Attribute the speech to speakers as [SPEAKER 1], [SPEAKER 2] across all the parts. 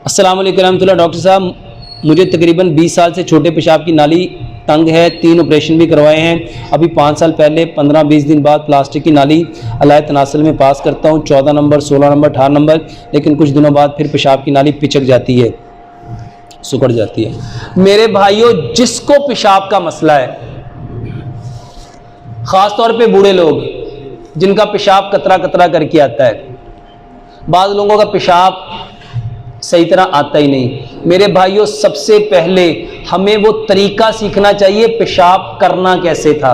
[SPEAKER 1] अस्सलाम वालेकुम रहमतुल्लाह। डॉक्टर साहब, मुझे तकरीबन 20 साल से छोटे पेशाब की नाली तंग है, 3 ऑपरेशन भी करवाए हैं। अभी 5 साल पहले 15-20 दिन बाद प्लास्टिक की नाली अलाय तनासल में पास करता हूँ, 14 नंबर, 16 नंबर, 18 नंबर, लेकिन कुछ दिनों बाद फिर पेशाब की नाली पिचक जाती है, सुकड़ जाती है। मेरे भाइयों, जिसको पेशाब का मसला है, ख़ास तौर पे बूढ़े लोग जिनका पेशाब कतरा कतरा करके आता है, बाद लोगों का पेशाब सही तरह आता ही नहीं, मेरे भाइयों, सबसे पहले हमें वो तरीका सीखना चाहिए पेशाब करना कैसे था।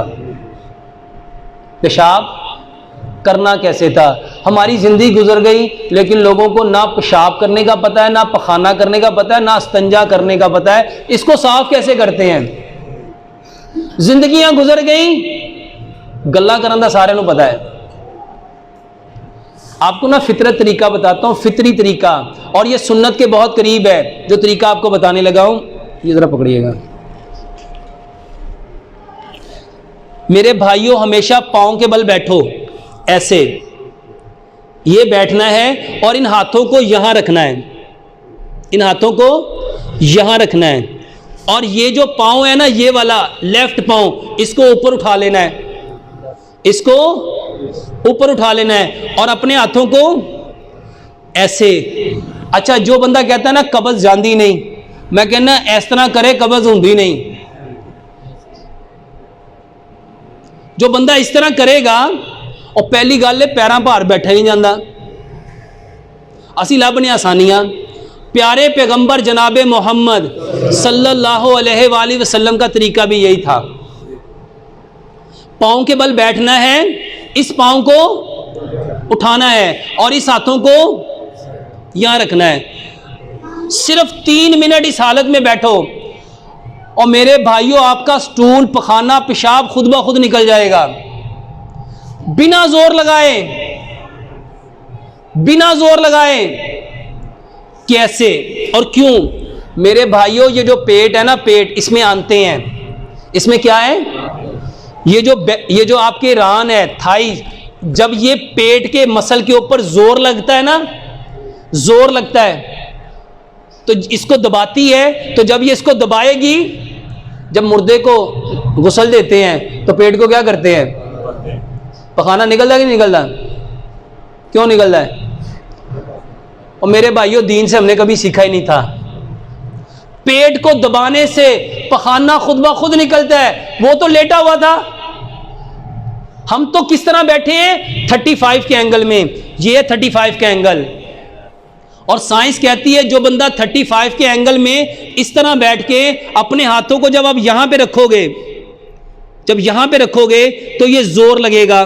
[SPEAKER 1] पेशाब करना कैसे था। हमारी ज़िंदगी गुजर गई, लेकिन लोगों को ना पेशाब करने का पता है, ना पखाना करने का पता है, ना इस्तंजा करने का पता है। इसको साफ कैसे करते हैं। जिंदगियां गुजर गई, गल्ला करन दा सारे नूं पता है। आपको ना फितरत तरीका बताता हूं, फितरी तरीका, और ये सुन्नत के बहुत करीब है जो तरीका आपको बताने लगा हूं। ये जरा पकड़िएगा। मेरे भाइयों, हमेशा पांव के बल बैठो, ऐसे ये बैठना है और इन हाथों को यहां रखना है, इन हाथों को यहां रखना है, और ये जो पांव है ना, ये वाला लेफ्ट पांव, इसको ऊपर उठा लेना है, इसको ऊपर उठा लेना है, और अपने हाथों को ऐसे। अच्छा, जो बंदा कहता है ना कब्ज जाती नहीं, मैं कहना इस तरह करे, कब्ज होंदी नहीं। जो बंदा इस तरह करेगा, और पहली गल है पैरों भार बैठा ही नहीं जाता। असी लभने आसानियां। प्यारे पैगंबर जनाबे मोहम्मद सल्लल्लाहु अलैहि वसल्लम का तरीका भी यही था। पाँव के बल बैठना है, इस पाँव को उठाना है और इस हाथों को यहां रखना है। सिर्फ 3 मिनट इस हालत में बैठो, और मेरे भाइयों, आपका स्टूल, पखाना, पेशाब खुद ब खुद निकल जाएगा, बिना जोर लगाए, बिना जोर लगाए। कैसे और क्यों? मेरे भाइयों, ये जो पेट है ना, पेट, इसमें आंते हैं, इसमें क्या है, ये जो आपके रान है, थाई, जब ये पेट के मसल के ऊपर जोर लगता है ना, जोर लगता है, तो इसको दबाती है। तो जब ये इसको दबाएगी, जब मुर्दे को गुस्ल देते हैं तो पेट को क्या करते हैं, पखाना निकलता है कि नहीं निकलता? क्यों निकलता है? और मेरे भाइयों, दीन से हमने कभी सीखा ही नहीं था। पेट को दबाने से पखाना खुद ब खुद निकलता है। वो तो लेटा हुआ था, हम तो किस तरह बैठे हैं, 35 के एंगल में। ये है 35 का एंगल, और साइंस कहती है जो बंदा 35 के एंगल में इस तरह बैठ के अपने हाथों को जब आप यहां पे रखोगे, जब यहां पे रखोगे तो ये जोर लगेगा।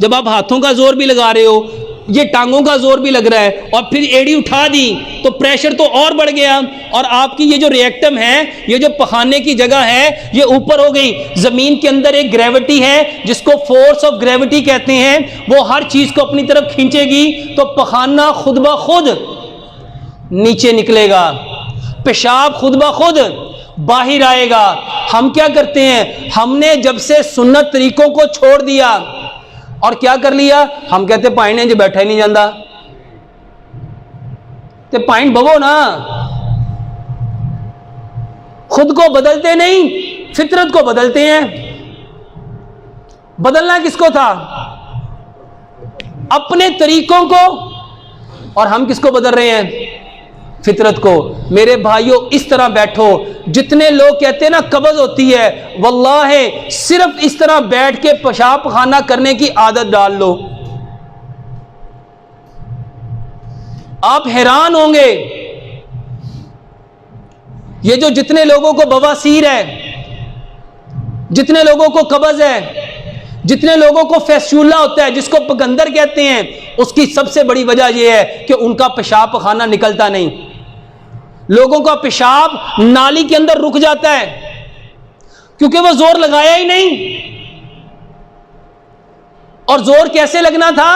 [SPEAKER 1] जब आप हाथों का जोर भी लगा रहे हो, ये टांगों का जोर भी लग रहा है, और फिर एड़ी उठा दी तो प्रेशर तो और बढ़ गया, और आपकी ये जो रिएक्टम है, ये जो पखाने की जगह है, ये ऊपर हो गई। जमीन के अंदर एक ग्रेविटी है जिसको फोर्स ऑफ ग्रेविटी कहते हैं, वो हर चीज को अपनी तरफ खींचेगी, तो पखाना खुद ब खुद नीचे निकलेगा, पेशाब खुद ब खुद बाहर आएगा। हम क्या करते हैं, हमने जब से सुन्नत तरीकों को छोड़ दिया और क्या कर लिया, हम कहते पाइन है जो बैठा ही नहीं जाता, तो पाइन बवो ना। खुद को बदलते नहीं, फितरत को बदलते हैं। बदलना किसको था, अपने तरीकों को, और हम किसको बदल रहे हैं, फितरत को। मेरे भाइयों, इस तरह बैठो। जितने लोग कहते हैं ना कब्ज होती है, वल्लाहि सिर्फ इस तरह बैठ के पेशाब खाना करने की आदत डाल लो, आप हैरान होंगे। ये जो जितने लोगों को बवासीर है, जितने लोगों को कब्ज है, जितने लोगों को फैस्यूला होता है, जिसको पगंदर कहते हैं, उसकी सबसे बड़ी वजह यह है कि उनका पेशाब खाना निकलता नहीं। लोगों का पेशाब नाली के अंदर रुक जाता है क्योंकि वो जोर लगाया ही नहीं। और जोर कैसे लगना था,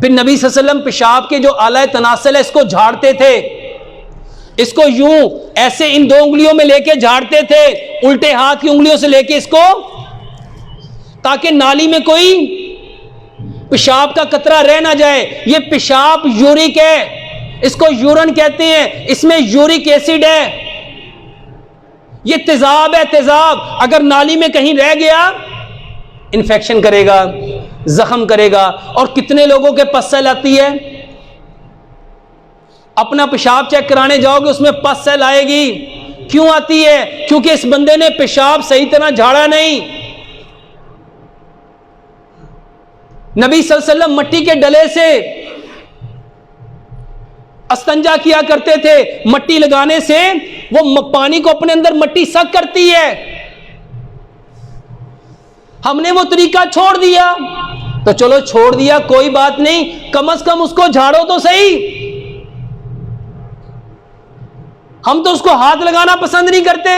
[SPEAKER 1] फिर नबी सल्लल्लाहु अलैहि वसल्लम पेशाब के जो आला तनासल है, इसको झाड़ते थे, इसको यूं ऐसे इन 2 उंगलियों में लेके झाड़ते थे, उल्टे हाथ की उंगलियों से लेके इसको, ताकि नाली में कोई पेशाब का कतरा रह ना जाए। ये पेशाब यूरिक है, इसको यूरिन कहते हैं, इसमें यूरिक एसिड है। ये तेजाब है, तेजाब अगर नाली में कहीं रह गया इन्फेक्शन करेगा, जख्म करेगा। और कितने लोगों के पस सेल आती है, अपना पेशाब चेक कराने जाओगे उसमें पस सेल आएगी। क्यों आती है? क्योंकि इस बंदे ने पेशाब सही तरह झाड़ा नहीं। नबी सल्लल्लाहु अलैहि वसल्लम मट्टी के डले से अस्तंजा किया करते थे। मट्टी लगाने से वो पानी को अपने अंदर मट्टी सक करती है। हमने वो तरीका छोड़ दिया, तो चलो छोड़ दिया कोई बात नहीं, कम से कम उसको झाड़ो तो सही। हम तो उसको हाथ लगाना पसंद नहीं करते।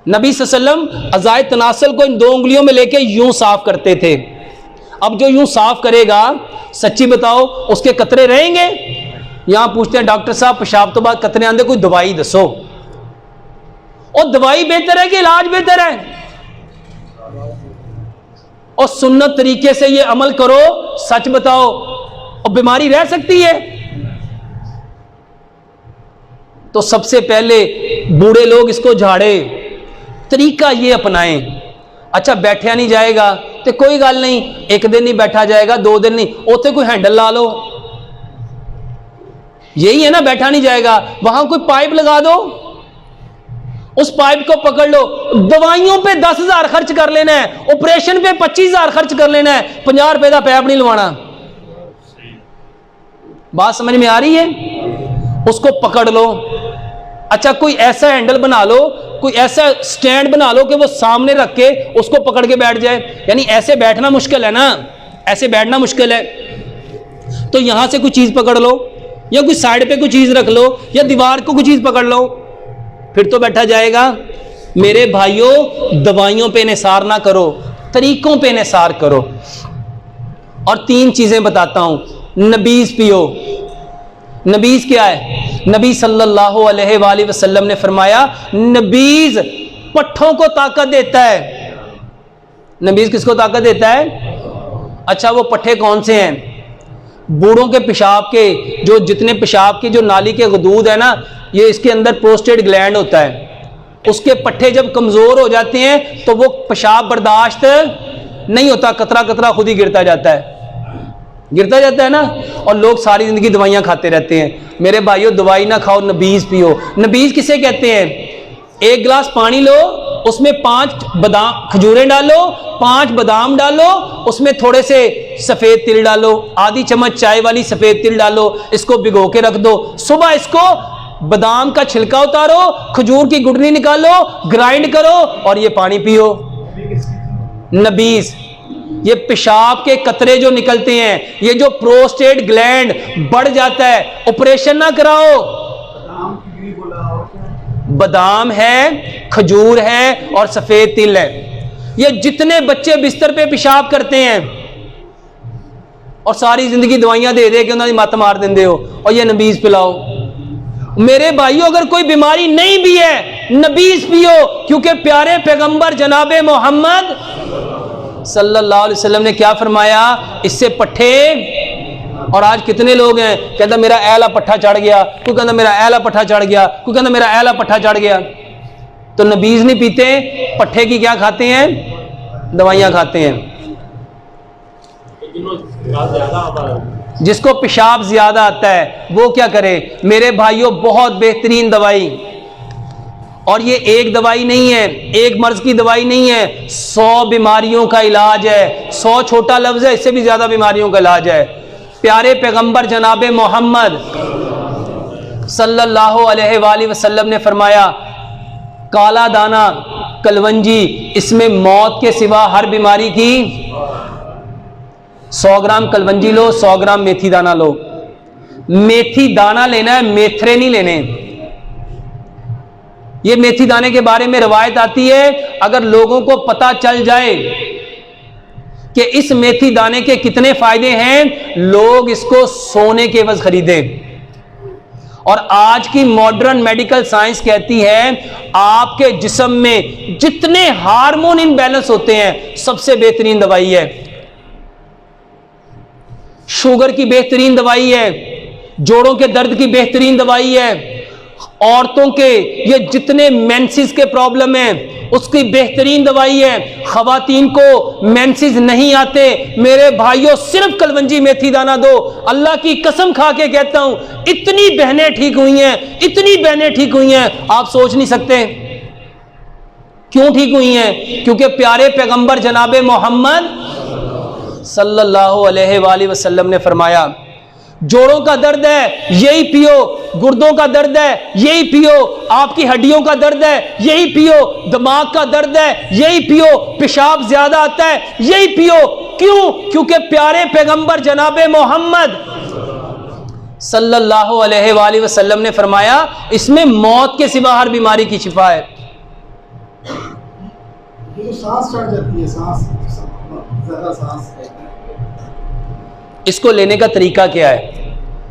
[SPEAKER 1] नबी सल्लल्लाहु अलैहि वसल्लम अज़ाए तनासल को इन 2 उंगलियों में लेके यूं साफ करते थे। अब जो यूं साफ करेगा, सच्ची बताओ उसके कतरे रहेंगे? यहां पूछते हैं डॉक्टर साहब पेशाब तो बाद कतरे आंदे, कोई दवाई दसो। और दवाई बेहतर है कि इलाज बेहतर है? और सुन्नत तरीके से ये अमल करो, सच बताओ, और बीमारी रह सकती है। तो सबसे पहले बूढ़े लोग इसको झाड़े, तरीका ये अपनाएं। अच्छा बैठा नहीं जाएगा तो कोई गल नहीं, 1 दिन नहीं बैठा जाएगा, 2 दिन नहीं, उसे कोई हैंडल ला लो। यही है ना, बैठा नहीं जाएगा, वहां कोई पाइप लगा दो, उस पाइप को पकड़ लो। दवाइयों पे 10,000 खर्च कर लेना है, ऑपरेशन पे 25,000 खर्च कर लेना है, 50 रुपए का पैप नहीं लवाना। बात समझ में आ रही है? उसको पकड़ लो। अच्छा कोई ऐसा हैंडल बना लो, कोई ऐसा स्टैंड बना लो कि वो सामने रख के उसको पकड़ के बैठ जाए। यानी ऐसे बैठना मुश्किल है ना, ऐसे बैठना मुश्किल है, तो यहां से कोई चीज पकड़ लो, या कोई साइड पे कोई चीज रख लो, या दीवार को कोई चीज पकड़ लो, फिर तो बैठा जाएगा। मेरे भाइयों, दवाइयों पे निसार ना करो, तरीकों पे निसार करो। और 3 चीजें बताता हूं। नबीज पियो। नबीज क्या है? नबी सल्लल्लाहु अलैहि वसल्लम ने फरमाया नबीज पट्ठों को ताकत देता है। नबीज किसको ताकत देता है? अच्छा वो पट्ठे कौन से हैं? बूढ़ों के पेशाब के, जो जितने पेशाब की जो नाली के गदूद है ना, ये इसके अंदर प्रोस्टेट ग्लैंड होता है। उसके पट्ठे जब कमजोर हो जाते हैं तो वो पेशाब बर्दाश्त नहीं होता, कतरा कतरा खुद ही गिरता जाता है, गिरता जाता है ना। और लोग सारी जिंदगी दवाइयां खाते रहते हैं। मेरे भाइयों दवाई ना खाओ, नबीज पियो। नबीज किसे कहते हैं? 1 गिलास पानी लो, उसमें 5 बादाम खजूरें डालो, 5 बादाम डालो, उसमें थोड़े से सफेद तिल डालो, आधी चम्मच चाय वाली सफेद तिल डालो, इसको भिगो के रख दो। सुबह इसको बादाम का छिलका उतारो, खजूर की गुठली निकालो, ग्राइंड करो और ये पानी पियो। नबीज ये पेशाब के कतरे जो निकलते हैं, ये जो प्रोस्टेट ग्लैंड बढ़ जाता है, ऑपरेशन ना कराओ। बादाम है, खजूर है और सफेद तिल है। ये जितने बच्चे बिस्तर पे पेशाब करते हैं और सारी जिंदगी दवाइयां दे दे के उन्होंने मत मार देंगे हो, और ये नबीज पिलाओ। मेरे भाइयों अगर कोई बीमारी नहीं भी है, नबीज पियो, क्योंकि प्यारे पैगंबर जनाबे मोहम्मद सल्लल्लाहु अलैहि वसल्लम ने क्या फरमाया? इससे पट्ठे। और आज कितने लोग हैं कहता मेरा ऐला पट्ठा चढ़ गया, कोई कहता मेरा ऐला पट्ठा चढ़ गया, कोई कहता मेरा ऐला पट्ठा चढ़ गया। तो नबीज नहीं पीते, पट्ठे की क्या खाते हैं? दवाइयां खाते हैं। जिसको पेशाब ज्यादा आता है वो क्या करे? मेरे भाइयों बहुत बेहतरीन दवाई, और ये एक दवाई नहीं है, एक मर्ज की दवाई नहीं है, 100 बीमारियों का इलाज है। 100 छोटा लफ्ज है, इससे भी ज्यादा बीमारियों का इलाज है। प्यारे पैगंबर जनाबे मोहम्मद सल्लल्लाहु अलैहि वसल्लम ने फरमाया काला दाना कलवंजी, इसमें मौत के सिवा हर बीमारी की 100 ग्राम कलवंजी लो, 100 ग्राम मेथी दाना लो। मेथी दाना लेना है, मेथरे नहीं लेने। ये मेथी दाने के बारे में रवायत आती है, अगर लोगों को पता चल जाए कि इस मेथी दाने के कितने फायदे हैं, लोग इसको सोने के एवज खरीदें। और आज की मॉडर्न मेडिकल साइंस कहती है आपके जिस्म में जितने हार्मोन इनबैलेंस होते हैं, सबसे बेहतरीन दवाई है। शुगर की बेहतरीन दवाई है, जोड़ों के दर्द की बेहतरीन दवाई है। औरतों के ये जितने मेंसेस के प्रॉब्लम हैं उसकी बेहतरीन दवाई है। खवातीन को मेंसेस नहीं आते, मेरे भाइयों सिर्फ कलवंजी मेथी दाना दो। अल्लाह की कसम खा के कहता हूं, इतनी बहनें ठीक हुई हैं, इतनी बहनें ठीक हुई हैं, आप सोच नहीं सकते। क्यों ठीक हुई हैं? क्योंकि प्यारे पैगंबर जनाबे मोहम्मद सल्लल्लाहु अलैहि वसल्लम ने फरमाया, जोड़ों का दर्द है यही पियो, गुर्दों का दर्द है यही पियो, आपकी हड्डियों का दर्द है यही पियो, दिमाग का दर्द है यही पियो, पेशाब ज्यादा आता है यही पियो। क्यों? क्योंकि प्यारे पैगंबर जनाबे मोहम्मद सल्लल्लाहु अलैहि वसल्लम ने फरमाया, इसमें मौत के सिवा हर बीमारी की शिफा है।
[SPEAKER 2] तो सांस चढ़ जाती है, ज्यादा सांस।
[SPEAKER 1] इसको लेने का तरीका क्या है?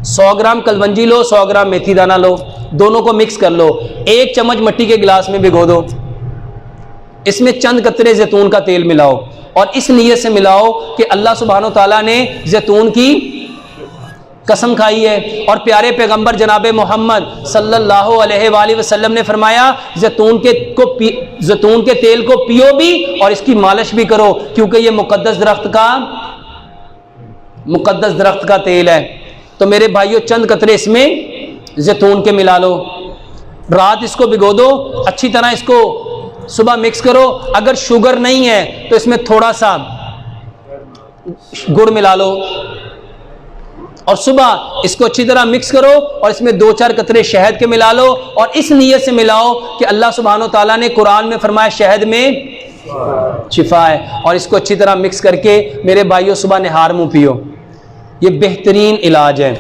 [SPEAKER 1] 100 ग्राम कलवंजी लो, 100 ग्राम मेथी दाना लो, दोनों को मिक्स कर लो, 1 चम्मच मिट्टी के गिलास में भिगो दो, इसमें चंद कतरे जैतून का तेल मिलाओ और इस नीयत से मिलाओ कि अल्लाह सुब्हानो तआला ने जैतून की कसम खाई है और प्यारे पैगंबर जनाबे मोहम्मद सल्लल्लाहु अलैहि वसल्लम ने फरमाया, जैतून के तेल को पियो भी और इसकी मालिश भी करो, क्योंकि ये मुकद्दस दरख्त का तेल है। तो मेरे भाइयों चंद कतरे इसमें जैतून के मिला लो, रात इसको भिगो दो, अच्छी तरह इसको सुबह मिक्स करो। अगर शुगर नहीं है तो इसमें थोड़ा सा गुड़ मिला लो और सुबह इसको अच्छी तरह मिक्स करो और इसमें 2-4 कतरे शहद के मिला लो और इस नीयत से मिलाओ कि अल्लाह सुब्हानो ताला ने कुरान में फरमाया शहद में शिफा है, और इसको अच्छी तरह मिक्स करके मेरे भाइयों सुबह निहार मुंह पियो। ये बेहतरीन इलाज है।